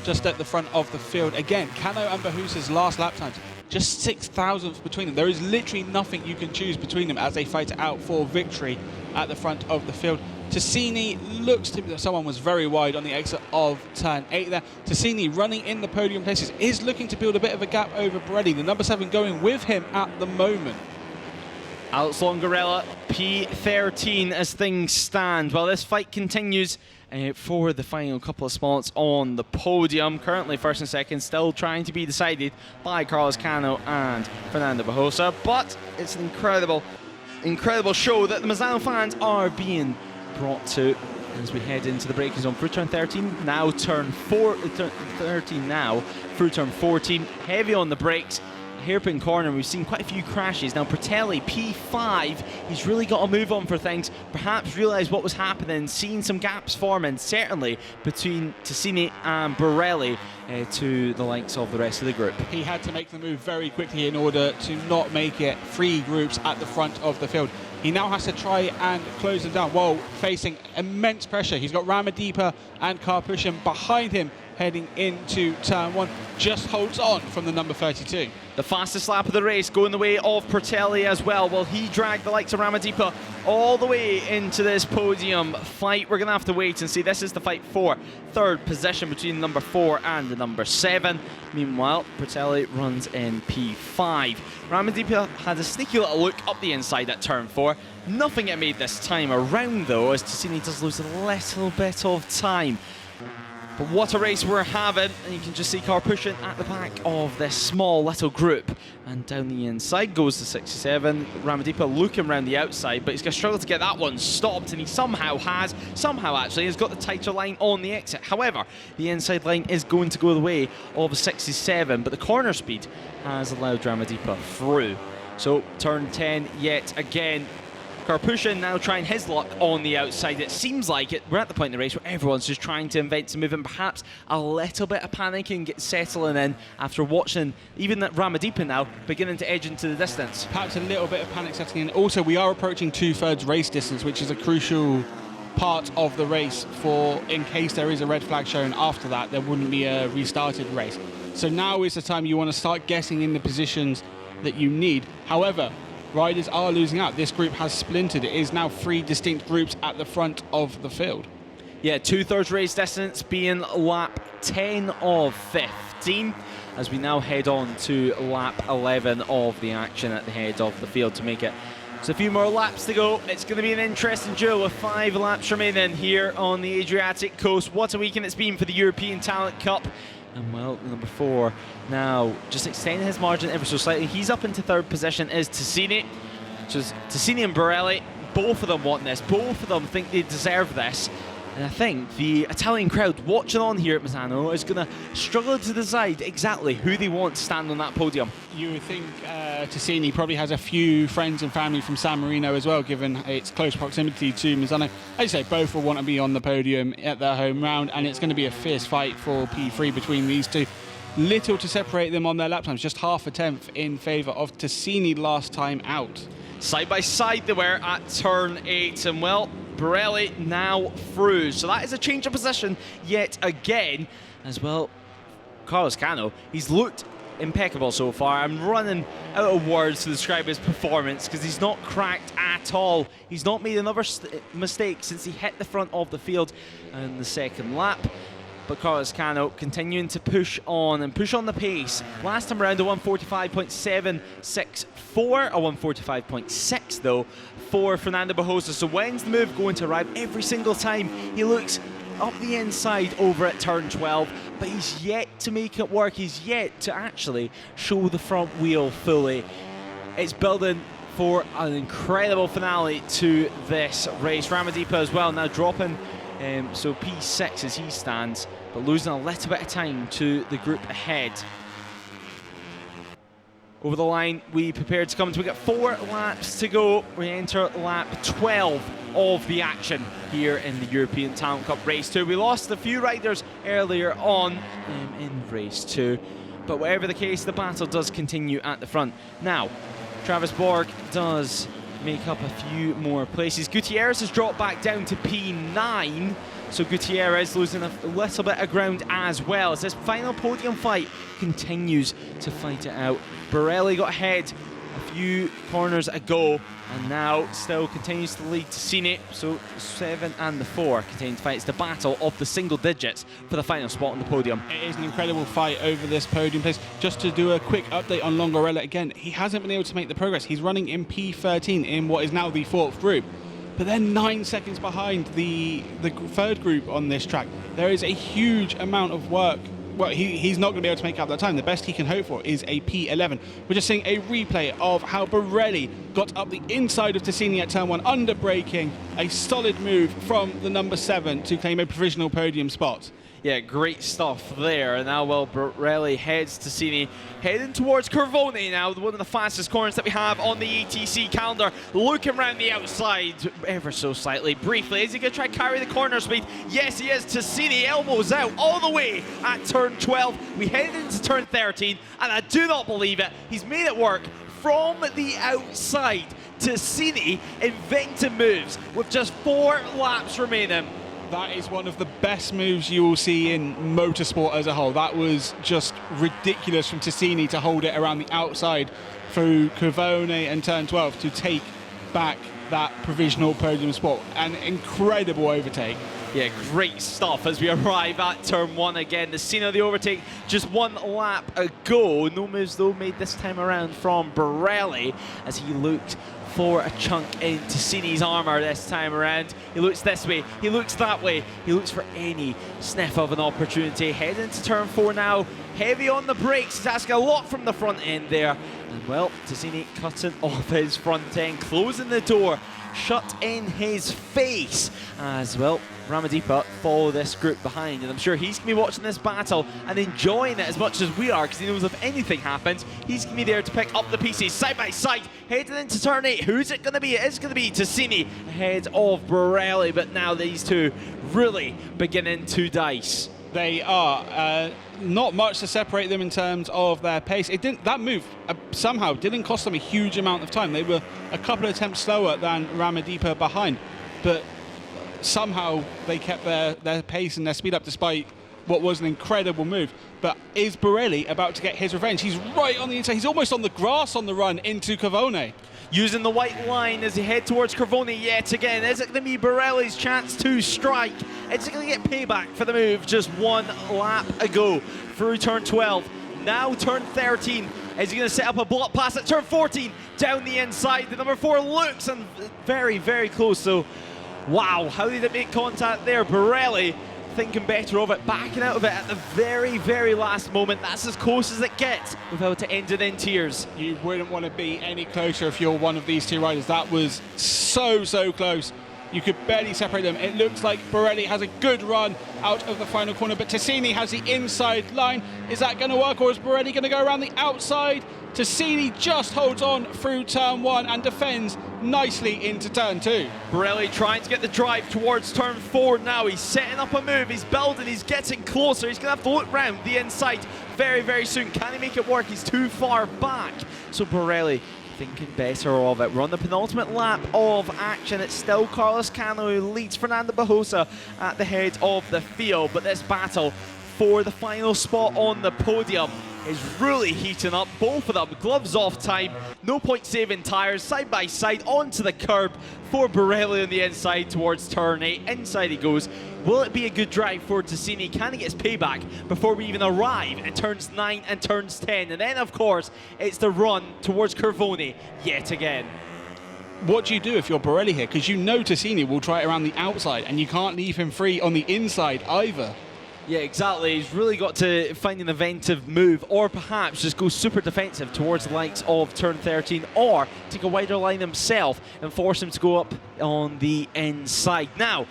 Just at the front of the field. Again, Cano and Bahosa's last lap times, just 6,000th between them. There is literally nothing you can choose between them as they fight it out for victory at the front of the field. Tassini looks to be that someone was very wide on the exit of turn 8 there. Tassini running in the podium places is looking to build a bit of a gap over Borelli. The number 7 going with him at the moment. Alex Longarella, P13 as things stand. Well, this fight continues for the final couple of spots on the podium. Currently first and second still trying to be decided by Carlos Cano and Fernando Bahosa, but it's an incredible show that the Misano fans are being brought to as we head into the braking zone through turn 13, now turn 13 now, through turn 14, heavy on the brakes. Hairpin corner, we've seen quite a few crashes. Now Bertelli, P5, he's really got to move on for things, perhaps realise what was happening, seen some gaps forming, certainly between Tassini and Borelli to the likes of the rest of the group. He had to make the move very quickly in order to not make it 3 groups at the front of the field. He now has to try and close them down while facing immense pressure. He's got Ramadipa and Karpushin behind him heading into turn 1. Just holds on from the number 32. The fastest lap of the race going the way of Bertelli as well. Well, he dragged the likes of Ramadipa all the way into this podium fight. We're going to have to wait and see. This is the fight for third position between number 4 and the number 7. Meanwhile, Bertelli runs in P5. Ramadipa had a sneaky little look up the inside at turn 4. Nothing get made this time around though, as Tassini does lose a little bit of time. But what a race we're having, and you can just see Karpushin at the back of this small little group. And down the inside goes the 67. Ramadipa looking around the outside, but he's going to struggle to get that one stopped, and he somehow has got the tighter line on the exit. However, the inside line is going to go the way of the 67, but the corner speed has allowed Ramadipa through. So turn 10 yet again. Karpushin now trying his luck on the outside. It seems like we're at the point in the race where everyone's just trying to invent some movement, perhaps a little bit of panic and get settling in after watching even that Ramadipa now beginning to edge into the distance. Perhaps a little bit of panic setting in. Also, we are approaching 2/3 race distance, which is a crucial part of the race for in case there is a red flag shown after that, there wouldn't be a restarted race. So now is the time you want to start getting in the positions that you need. However, riders are losing out. This group has splintered. It is now 3 distinct groups at the front of the field. Yeah, 2/3 race distance being lap 10 of 15 as we now head on to lap 11 of the action at the head of the field to make it. There's a few more laps to go. It's going to be an interesting duel with 5 laps remaining here on the Adriatic coast. What a weekend it's been for the European Talent Cup. And well, number 4 now just extending his margin ever so slightly. He's up into 3rd position is Tassini. Just Tassini and Borelli, both of them want this. Both of them think they deserve this. And I think the Italian crowd watching on here at Misano is going to struggle to decide exactly who they want to stand on that podium. You would think Tassini probably has a few friends and family from San Marino as well, given its close proximity to Misano. As you say, both will want to be on the podium at their home round, and it's going to be a fierce fight for P3 between these two. Little to separate them on their lap times, just half a tenth in favour of Tassini last time out. Side by side they were at turn 8, and well, Borelli now through. So that is a change of position yet again as well. Carlos Cano, he's looked impeccable so far. I'm running out of words to describe his performance because he's not cracked at all. He's not made another mistake since he hit the front of the field in the second lap. But Carlos Cano continuing to push on and push on the pace. Last time around a 145.764, a 145.6 though for Fernando Barroso. So when's the move going to arrive? Every single time he looks up the inside over at turn 12, but he's yet to make it work. He's yet to actually show the front wheel fully. It's building for an incredible finale to this race. Ramadipa as well now dropping so P6 as he stands, but losing a little bit of time to the group ahead. Over the line, we prepared to come. We got 4 laps to go. We enter lap 12 of the action here in the European Talent Cup Race 2. We lost a few riders earlier on in Race 2, but whatever the case, the battle does continue at the front. Now, Travis Borg does make up a few more places. Gutierrez has dropped back down to P9, so Gutierrez losing a little bit of ground as well as this final podium fight continues to fight it out. Borelli got ahead a few corners ago and now still continues to lead Ticini, so 7 and the 4 continue to fight. It's the battle of the single digits for the final spot on the podium. It is an incredible fight over this podium place. Just to do a quick update on Longarella again, he hasn't been able to make the progress. He's running in P13 in what is now the 4th group, but they're 9 seconds behind the 3rd group on this track. There is a huge amount of work. Well, he's not going to be able to make up that time. The best he can hope for is a P11. We're just seeing a replay of how Borelli got up the inside of Ticini at turn 1 under braking. A solid move from the number 7 to claim a provisional podium spot. Yeah, great stuff there. And now, well, Borelli heads to Ticini, heading towards Corvone now, one of the fastest corners that we have on the ETC calendar. Looking around the outside ever so slightly, briefly. Is he going to try to carry the corner speed? Yes, he is. Ticini, elbows out all the way at turn 12. We head into turn 13, and I do not believe it. He's made it work from the outside. Ticini inventing moves with just 4 laps remaining. That is one of the best moves you will see in motorsport as a whole. That was just ridiculous from Ticini to hold it around the outside through Corvone and turn 12 to take back that provisional podium spot. An incredible overtake. Yeah, great stuff as we arrive at turn 1 again. The overtake just 1 lap ago. No moves though made this time around from Borelli as he looked for a chunk into Ticini's armour this time around. He looks this way, he looks that way, he looks for any sniff of an opportunity. Heading to turn 4 now, heavy on the brakes. He's asking a lot from the front end there. And well, Ticini cutting off his front end, closing the door, shut in his face as well. Ramadipa follow this group behind, and I'm sure he's going to be watching this battle and enjoying it as much as we are, because he knows if anything happens, he's going to be there to pick up the pieces side by side. Heading into turn 8, who's it going to be? It is going to be Ticini ahead of Borelli, but now these two really beginning to dice. They are. Not much to separate them in terms of their pace. That move somehow didn't cost them a huge amount of time. They were a couple of attempts slower than Ramadipa behind, but somehow they kept their pace and their speed up despite what was an incredible move. But is Borelli about to get his revenge? He's right on the inside. He's almost on the grass on the run into Corvone. Using the white line as he head towards Corvone yet again. Is it going to be Borelli's chance to strike? Is it going to get payback for the move just 1 lap ago through turn 12? Now turn 13. Is he going to set up a block pass at turn 14? Down the inside. The number 4 looks and very, very close. So, wow, how did it make contact there? Borelli thinking better of it, backing out of it at the very, very last moment. That's as close as it gets without it ending in tears. You wouldn't want to be any closer if you're one of these two riders. That was so, so close. You could barely separate them. It looks like Borelli has a good run out of the final corner, but Ticini has the inside line. Is that going to work, or is Borelli going to go around the outside? Ticini just holds on through turn 1 and defends nicely into turn 2. Borelli trying to get the drive towards turn 4 now. He's setting up a move, he's building, he's getting closer. He's going to have to look round the inside very, very soon. Can he make it work? He's too far back. So Borelli thinking better of it. We're on the penultimate lap of action. It's still Carlos Cano who leads Fernando Barroso at the head of the field, but this battle for the final spot on the podium is really heating up. Both of them, gloves off time, no point saving tyres, side by side onto the curb for Borelli on the inside towards turn 8. Inside he goes. Will it be a good drive for Tassini? Can he get his payback before we even arrive at turns 9 and turns 10? And then, of course, it's the run towards Curvone yet again. What do you do if you're Borelli here? Because you know Tassini will try it around the outside, and you can't leave him free on the inside either. Yeah, exactly. He's really got to find an inventive move, or perhaps just go super defensive towards the likes of turn 13, or take a wider line himself and force him to go up on the inside. Now,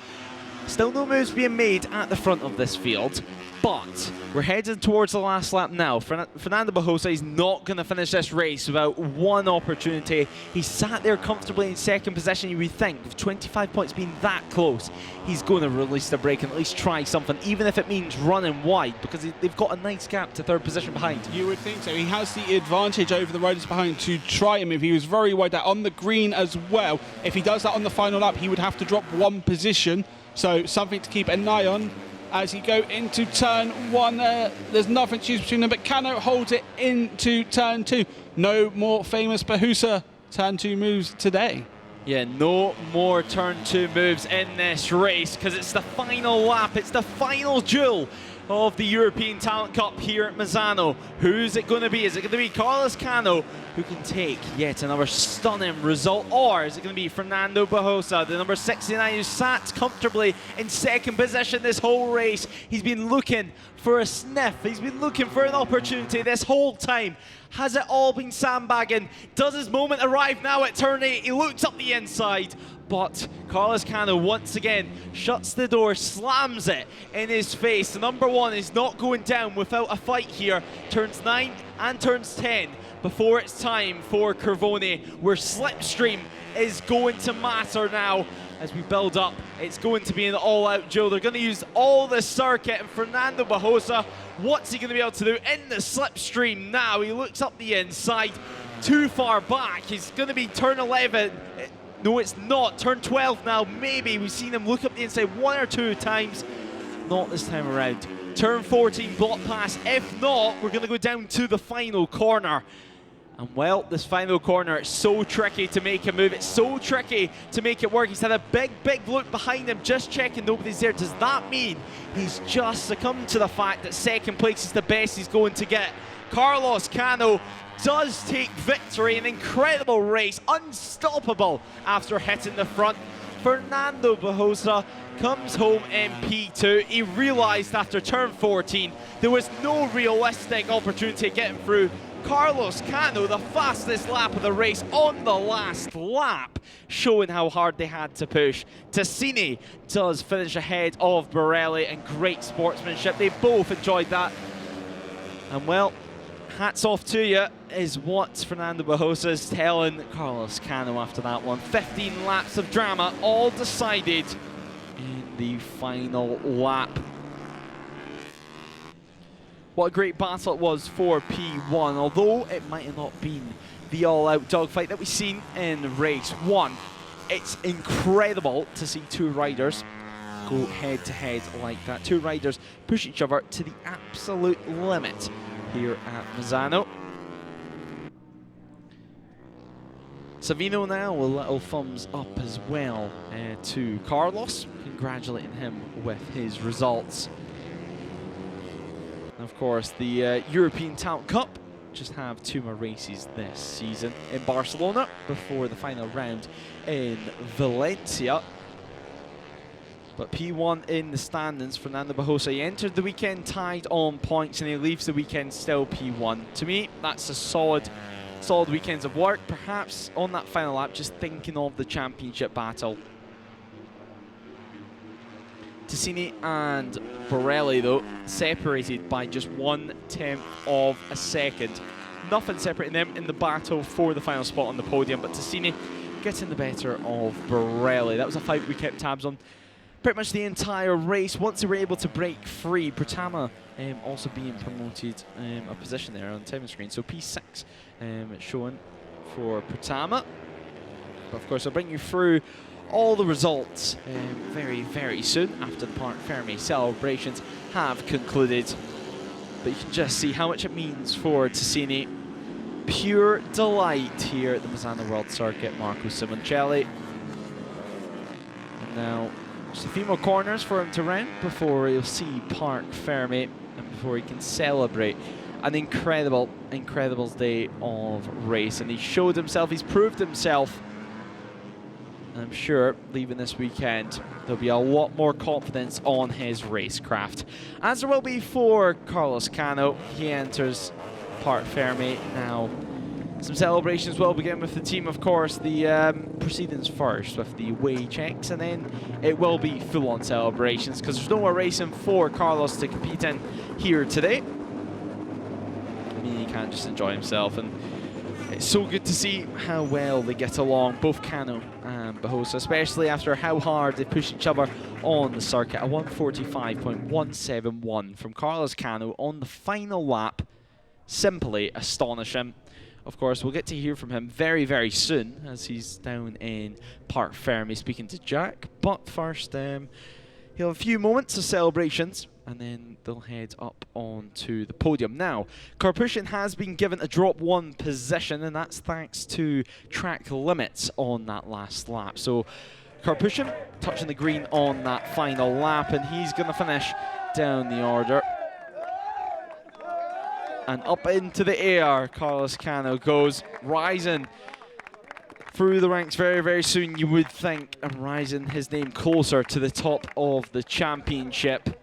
still no moves being made at the front of this field, but we're heading towards the last lap now. Fernando Barroso is not going to finish this race without one opportunity. He sat there comfortably in second position. You would think, with 25 points being that close, he's going to release the brake and at least try something, even if it means running wide, because they've got a nice gap to third position behind. You would think so. He has the advantage over the riders behind to try and move. He was very wide out on the green as well. If he does that on the final lap, he would have to drop one position. So something to keep an eye on as you go into turn 1. There's nothing to choose between them, but Cano holds it into turn 2. No more famous Bahusa turn 2 moves today. Yeah, no more turn 2 moves in this race, because it's the final lap. It's the final duel of the European Talent Cup here at Misano. Who's it going to be? Is it going to be Carlos Cano, who can take yet another stunning result, or is it going to be Fernando Barroso, the number 69, who sat comfortably in second position this whole race? He's been looking for a sniff. He's been looking for an opportunity this whole time. Has it all been sandbagging? Does his moment arrive now at turn 8? He looks up the inside, but Carlos Cano once again shuts the door, slams it in his face. The number 1 is not going down without a fight here. Turns 9 and turns 10 before it's time for Curvone, where slipstream is going to matter now. As we build up, it's going to be an all-out duel. They're going to use all the circuit, and Fernando Barroso, what's he going to be able to do in the slipstream now? He looks up the inside, too far back. He's going to be turn 11. No, it's not. Turn 12 now, maybe. We've seen him look up the inside 1 or 2 times. Not this time around. Turn 14, block pass. If not, we're going to go down to the final corner. And well, this final corner, it's so tricky to make a move. It's so tricky to make it work. He's had a big look behind him, just checking nobody's there. Does that mean he's just succumbed to the fact that second place is the best he's going to get? Carlos Cano does take victory. An incredible race, unstoppable after hitting the front. Fernando Barroso comes home in P2. He realised after turn 14 there was no realistic opportunity of getting through. Carlos Cano, the fastest lap of the race on the last lap, showing how hard they had to push. Tassini does finish ahead of Borelli, and great sportsmanship. They both enjoyed that. And well, hats off to you is what Fernando Barroso is telling Carlos Cano after that one. 15 laps of drama, all decided in the final lap. What a great battle it was for P1, although it might have not been the all-out dogfight that we've seen in race 1. It's incredible to see 2 riders go head-to-head like that. 2 riders push each other to the absolute limit here at Misano. Savino now, a little thumbs up as well to Carlos, congratulating him with his results. Of course, the European Talent Cup just have 2 more races this season in Barcelona before the final round in Valencia. But P1 in the standings, Fernando Barroso, he entered the weekend tied on points and he leaves the weekend still P1. To me, that's a solid weekend of work. Perhaps on that final lap, just thinking of the championship battle. Tassini and Borelli, though, separated by just 1/10 of a second. Nothing separating them in the battle for the final spot on the podium, but Tassini getting the better of Borelli. That was a fight we kept tabs on pretty much the entire race. Once they were able to break free, Pratama also being promoted a position there on the timing screen. So P6 showing for Pratama. But of course, I'll bring you through all the results very, very soon after the Parc Fermé celebrations have concluded. But you can just see how much it means for Ticini. Pure delight here at the Misano World Circuit. Marco Simoncelli. And now just a few more corners for him to round before he'll see Parc Fermé and before he can celebrate an incredible day of race. And he showed himself, he's proved himself. And I'm sure leaving this weekend, there'll be a lot more confidence on his racecraft. As there will be for Carlos Cano. He enters Parc Fermé now. Some celebrations will begin with the team, of course. The proceedings first with the weigh checks, and then it will be full-on celebrations because there's no more racing for Carlos to compete in here today. I mean, he can't just enjoy himself, and it's so good to see how well they get along, both Cano and Barroso, especially after how hard they push each other on the circuit. A 1:45.171 from Carlos Cano on the final lap. Simply astonishing. Of course, we'll get to hear from him very, very soon as he's down in Parc Fermé speaking to Jack. But first, he'll have a few moments of celebrations and then they'll head up onto the podium. Now, Karpushin has been given a drop 1 position, and that's thanks to track limits on that last lap. So Karpushin touching the green on that final lap, and he's going to finish down the order. And up into the air, Carlos Cano goes, rising through the ranks very, very soon, you would think, and rising his name closer to the top of the championship.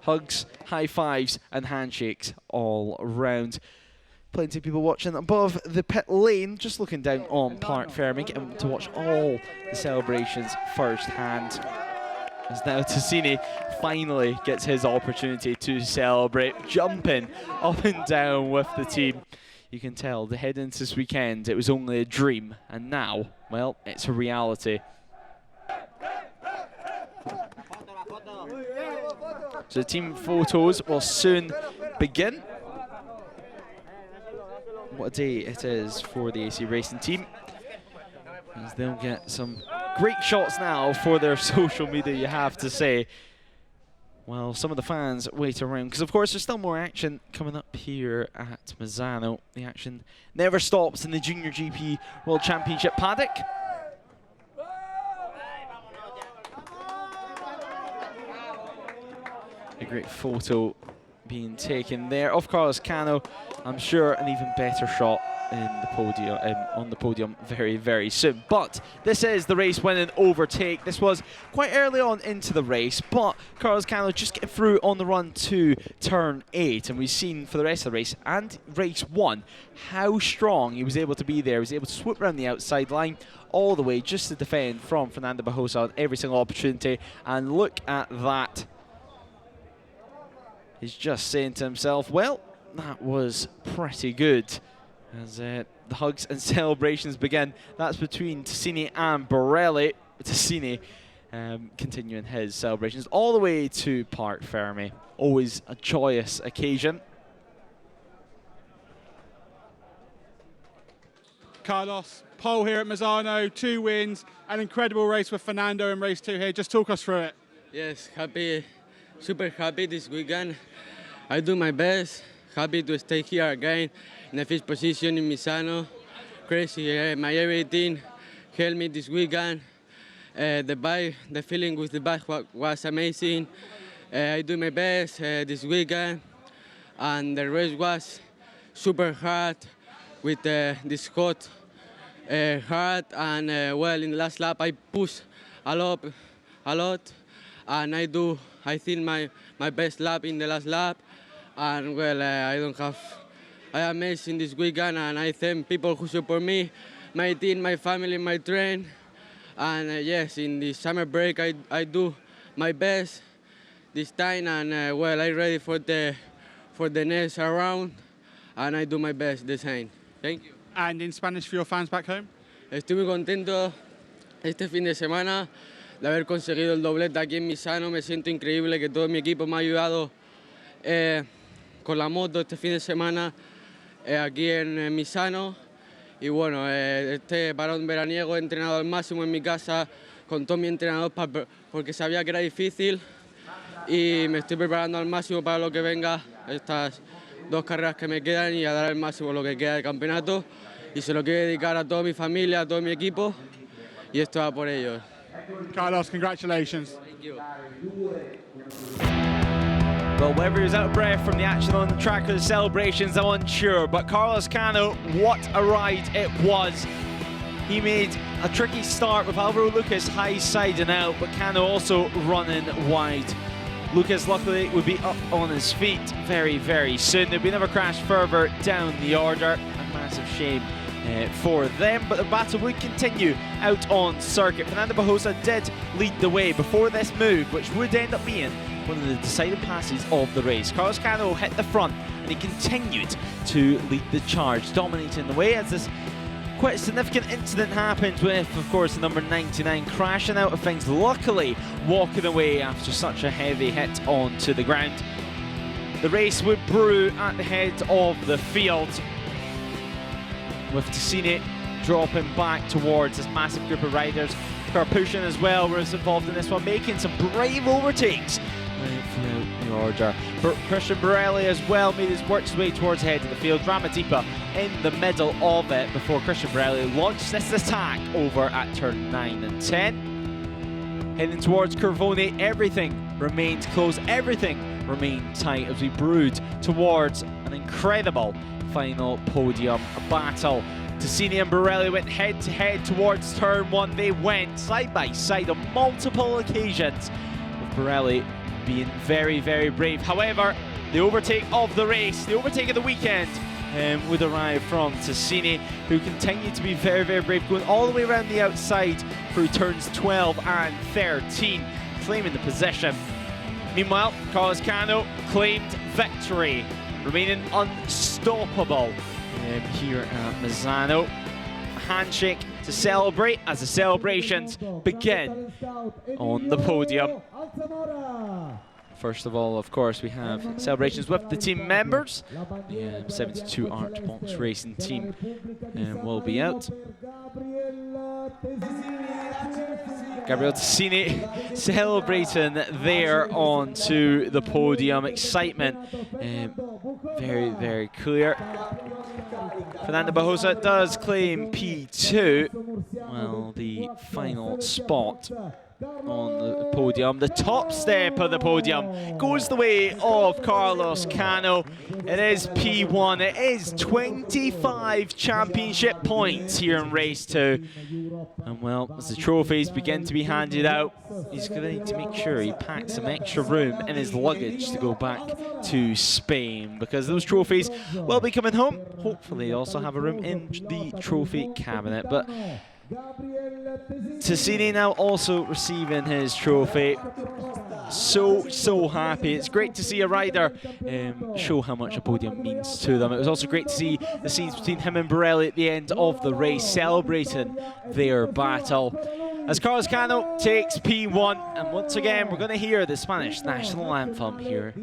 Hugs, high fives, and handshakes all around. Plenty of people watching above the pit lane, just looking down on Parc Fermé, getting to watch all the celebrations firsthand. As now Ticini finally gets his opportunity to celebrate, jumping up and down with the team. You can tell the head into this weekend, it was only a dream, and now, well, it's a reality. So the team photos will soon begin. What a day it is for the AC Racing team, as they'll get some great shots now for their social media, you have to say. Well, some of the fans wait around, because of course there's still more action coming up here at Misano. The action never stops in the JuniorGP World Championship paddock. A great photo being taken there of Carlos Cano. I'm sure an even better shot in the podium, on the podium very, very soon. But this is the race winning overtake. This was quite early on into the race, but Carlos Cano just getting through on the run to turn 8, and we've seen for the rest of the race and race 1 how strong he was able to be there. He was able to swoop around the outside line all the way just to defend from Fernando Barroso on every single opportunity. And look at that. He's just saying to himself, well, that was pretty good. As the hugs and celebrations begin. That's between Ticini and Borelli. Ticini continuing his celebrations all the way to Parc Fermé. Always a joyous occasion. Carlos, pole here at Misano, 2 wins, an incredible race with Fernando in race 2 here. Just talk us through it. Yes, happy, super happy this weekend. I do my best. Happy to stay here again in the 5th position in Misano. Crazy, my everything helped me this weekend. The bike, the feeling with the bike was amazing. I do my best this weekend, and the race was super hard with this hot hard, and well, in the last lap I pushed a lot, and I think my best lap in the last lap. And well, I am amazing this weekend, and I thank people who support me, my team, my family, my train. And yes, in the summer break, I do my best this time, and well, I'm ready for the next round, and I do my best this time. Thank you. And in Spanish for your fans back home? Estoy muy contento este fin de semana de haber conseguido el doblete aquí en Misano. Me siento increíble que todo mi equipo me ha ayudado con la moto este fin de semana aquí en Misano, Y bueno, este parón veraniego he entrenado al máximo en mi casa con todo mi entrenador porque sabía que era difícil y me estoy preparando al máximo para lo que venga, estas 2 carreras que me quedan y a dar el máximo lo que queda del campeonato y se lo quiero dedicar a toda mi familia, a todo mi equipo y esto va por ellos. Carlos, congratulations. Thank you. Well, whether he was out of breath from the action on the track or the celebrations, I'm unsure. But Carlos Cano, what a ride it was. He made a tricky start with Alvaro Lucas high siding out, but Cano also running wide. Lucas luckily would be up on his feet very, very soon. There'd be another crash further down the order. A massive shame for them, but the battle would continue out on circuit. Fernando Barrosa did lead the way before this move, which would end up being one of the deciding passes of the race. Carlos Cano hit the front and he continued to lead the charge, dominating the way as this quite a significant incident happened with, of course, the number 99 crashing out of things, luckily walking away after such a heavy hit onto the ground. The race would brew at the head of the field, with Ticini dropping back towards this massive group of riders. Karpushin as well was involved in this one, making some brave overtakes throughout the order. Christian Borelli as well worked his way towards the head of the field. Ramadipa in the middle of it before Christian Borelli launched this attack over at turn 9 and 10. Heading towards Curvone, everything remained close, everything remained tight as we brewed towards an incredible final podium battle. Ticini and Borelli went head to head towards turn 1. They went side by side on multiple occasions, with Borelli being very, very brave. However, the overtake of the race, the overtake of the weekend, would arrive from Ticini, who continued to be very, very brave, going all the way around the outside through turns 12 and 13, claiming the position. Meanwhile, Carlos Cano claimed victory, remaining unstoppable here at Misano. A handshake to celebrate as the celebrations begin on the podium. First of all, of course, we have celebrations with the team members. The 72 Art Box Racing team will be out. Gabriel Ticini celebrating there onto the podium. Excitement very, very clear. Fernando Barrosa does claim P2. Well, the final spot on the podium, the top step of the podium, goes the way of Carlos Cano. It is P1. It is 25 championship points here in race 2. And well, as the trophies begin to be handed out, he's going to need to make sure he packs some extra room in his luggage to go back to Spain, because those trophies will be coming home. Hopefully, they also have a room in the trophy cabinet. But Ticini now also receiving his trophy. So happy. It's great to see a rider show how much a podium means to them. It was also great to see the scenes between him and Borelli at the end of the race, celebrating their battle. As Carlos Cano takes P1, and once again we're going to hear the Spanish national anthem here.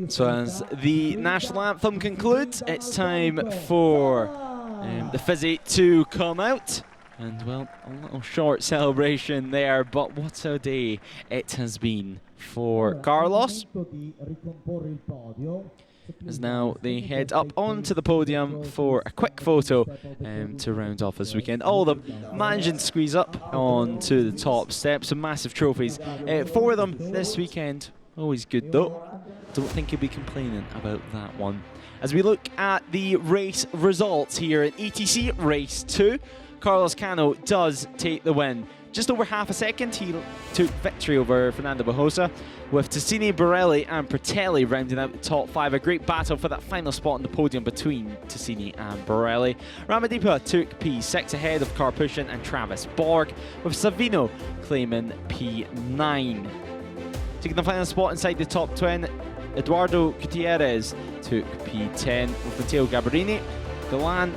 So as the national anthem concludes, it's time for the Fizzy to come out. And well, a little short celebration there, but what a day it has been for Carlos. As now they head up onto the podium for a quick photo to round off this weekend. All of them managing to squeeze up onto the top steps. Some massive trophies for them this weekend. Always good though. Don't think he'll be complaining about that one. As we look at the race results here in ETC Race 2, Carlos Cano does take the win. just over half a second, he took victory over Fernando Barrosa, with Tassini, Borelli and Pratelli rounding out the top 5. A great battle for that final spot on the podium between Tassini and Borelli. Ramadipa took P6 ahead of Karpushin and Travis Borg, with Savino claiming P9. Taking the final spot inside the top 10, Eduardo Gutierrez took P10, with Matteo Gabrini, Galan,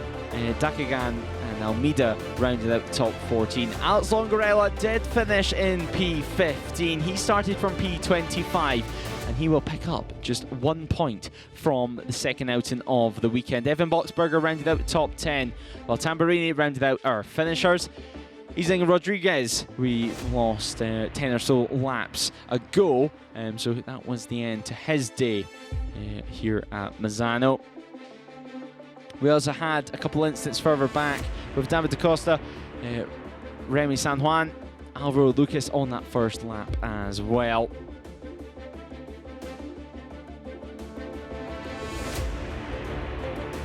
Dakagan and Almeida rounded out the top 14. Alex Longarella did finish in P15. He started from P25 and he will pick up just 1 point from the second outing of the weekend. Evan Boxberger rounded out the top 10, while Tamburini rounded out our finishers. Ising Rodriguez, we lost 10 or so laps ago, so that was the end to his day here at Misano. We also had a couple incidents further back with David Da Costa, Remy San Juan, Alvaro Lucas on that first lap as well.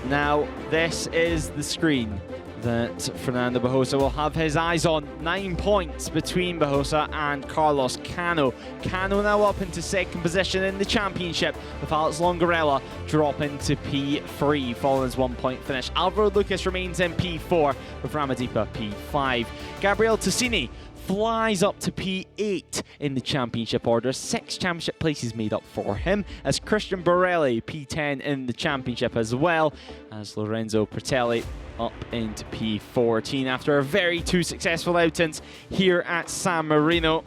Now, this is the screen that Fernando Barrosa will have his eyes on. 9 points between Barrosa and Carlos Cano. Cano now up into second position in the championship, with Alex Longarella dropping to P3 following his 1 point finish. Alvaro Lucas remains in P4 with Ramadipa P5. Gabriel Tassini flies up to P8 in the championship order. 6 championship places made up for him, as Christian Borelli P10 in the championship, as well as Lorenzo Pratelli up into P14 after a very 2 successful outings here at San Marino.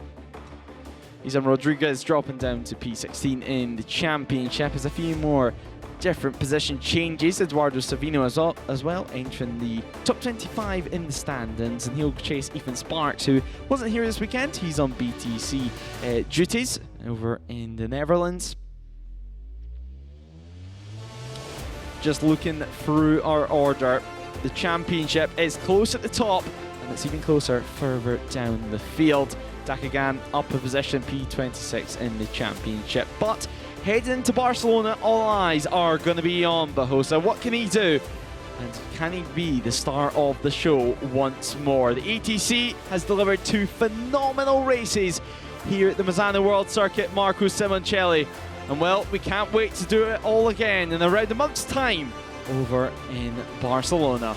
Isam Rodriguez dropping down to P16 in the championship, as a few more different position changes. Eduardo Savino as well entering the top 25 in the standings, and he'll chase Ethan Sparks, who wasn't here this weekend. He's on BTC duties over in the Netherlands. Just looking through our order, the championship is close at the top, and it's even closer further down the field. Dakagan up a position, P26 in the championship. But heading into Barcelona, all eyes are going to be on Barrosa. What can he do? And can he be the star of the show once more? The ETC has delivered 2 phenomenal races here at the Misano World Circuit, Marco Simoncelli. And well, we can't wait to do it all again in around a month's time over in Barcelona.